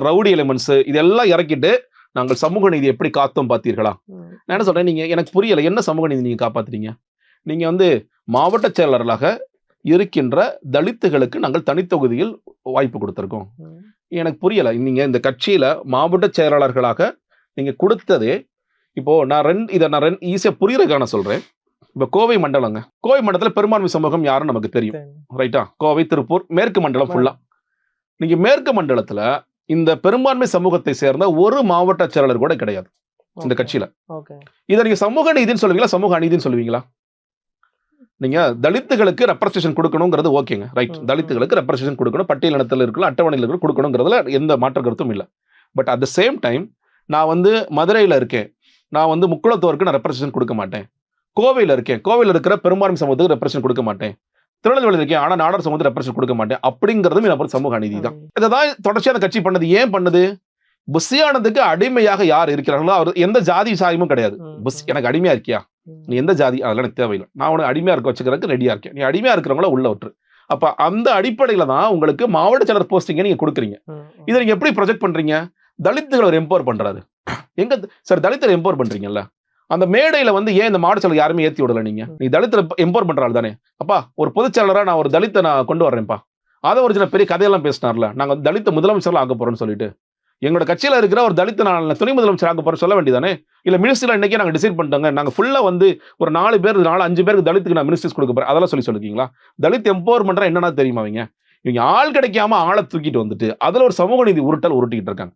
Rowdy elements இதெல்லாம் இறக்கிட்டு நாங்கள் சமூக நீதி எப்படி காத்தோம் பார்த்தீர்களா? நான் என்ன சொல்றேன், நீங்க எனக்கு புரியல, என்ன சமூக நீதி நீங்க காப்பாத்துறீங்க? நீங்க வந்து மாவட்ட செயலாளராக இருக்கின்ற தலித்துகளுக்கு நாங்கள் தனித்தொகுதியில் வாய்ப்பு கொடுத்திருக்கோம். எனக்கு புரியல, நீங்க இந்த கட்சியில மாவட்ட செயலாளர்களாக நீங்க கொடுத்ததே, இப்போ நான் ஈஸியா புரியறதுக்கான சொல்றேன். இப்போ கோவை மண்டலங்க, கோவை மண்டலத்துல பெரும்பான்மை சமூகம் யாருன்னு நமக்கு தெரியும், ரைட்டா? கோவை, திருப்பூர், மேற்கு மண்டலம் ஃபுல்லா. நீங்க மேற்கு மண்டலத்துல இந்த பெரும்பான்மை சமூகத்தை சேர்ந்த ஒரு மாவட்ட செயலாளர் கூட கிடையாது இந்த கட்சியில. இதை நீங்க சமூக நீதினு சொல்லுவீங்களா, சமூக அநீதினு சொல்லுவீங்களா? நீங்க தலித்துகளுக்கு ரெப்ரசன்டேஷன் கொடுக்கணுங்கிறது ஓகேங்க, ரைட். தலித்துகளுக்கு ரெப்ரசன்டேஷன் கொடுக்கணும், பட்டியலினத்தில் இருக்கலாம், அட்டவணையில் இருக்கலாம், கொடுக்கணுங்கிறதுல எந்த மாற்ற கருத்தும் இல்லை. But at the same time நான் வந்து மதுரையில் இருக்கேன், நான் வந்து முக்குளத்தோருக்கு நான் ரெப்ரசன்டேஷன் கொடுக்க மாட்டேன். கோவையில் இருக்கேன், கோவையில் இருக்கிற பெரும்பான்மை சமூகத்துக்கு ரெப்ரசன்ட் கொடுக்க மாட்டேன். திருநெல்வேலியில் இருக்கேன், ஆனால் நாடார் சமூகத்துக்கு ரெப்ரசன்ட் கொடுக்க மாட்டேன். அப்படிங்கிறதும் எனக்கு சமூக அநீதி தான். இதைதான் தொடர்ச்சியாக அந்த கட்சி பண்ணது. ஏன் பண்ணுது? புஷியானதுக்கு அடிமையாக யார் இருக்கிறார்களோ அவர் எந்த ஜாதி சாயமும் கிடையாது. புஷ் எனக்கு அடிமையா இருக்கியா, நீ எந்த ஜாதி, அதெல்லாம் எனக்கு தேவையில்லை, நான் உனக்கு அடிமையா இருக்க வச்சுக்கிறதுக்கு ரெடியா இருக்கேன், நீ அடிமையா இருக்கிறவங்கள உள்ள விட்டுரு. அப்ப அந்த அடிப்படையில தான் உங்களுக்கு மாவட்ட செயலர் போஸ்டிங்க நீங்க கொடுக்குறீங்க. இதை நீங்க எப்படி ப்ரொஜெக்ட் பண்றீங்க? தலித்துகளை ஒரு எம்பவர் பண்றாரு. எங்க சார் தலித்தை எம்பவர் பண்றீங்கல்ல, அந்த மேடையில வந்து ஏன் இந்த மாவட்ட செயலர் யாருமே ஏத்தி விடல? நீ தலித்தை எம்பவர் பண்றாரு தானே. அப்பா ஒரு பொதுச் செயலரா நான் ஒரு தலித்தை நான் கொண்டு வர்றேன்ப்பா, அதை ஒரு சில பெரிய கதையெல்லாம் பேசினார்ல, நாங்க தலித்த முதலமைச்சர்லாம் ஆக்க போறோம்னு சொல்லிட்டு. எங்களோட கட்சியில இருக்கிற ஒரு தலித்த நான் துணை முதலமைச்சர் ஆக போற சொல்ல வேண்டியதானே? இல்ல மினிஸ்டர்ல இன்னைக்கே நாங்க டிசைட் பண்ணிட்டோங்க, நாங்க ஃபுல்லா வந்து ஒரு 4 பேர் 5 பேருக்கு தலித்துக்கு நான் மினிஸ்டர்ஸ் கொடுக்க போறேன், அதெல்லாம் சொல்லிருக்கீங்களா? தலித் எம்பவர்மெண்ட் என்னன்னா தெரியுமா? இவங்க ஆள் கிடைக்காம ஆளை தூக்கிட்டு வந்துட்டு அதுல ஒரு சமூக நீதி உருட்டல் உருட்டிக்கிட்டு இருக்காங்க.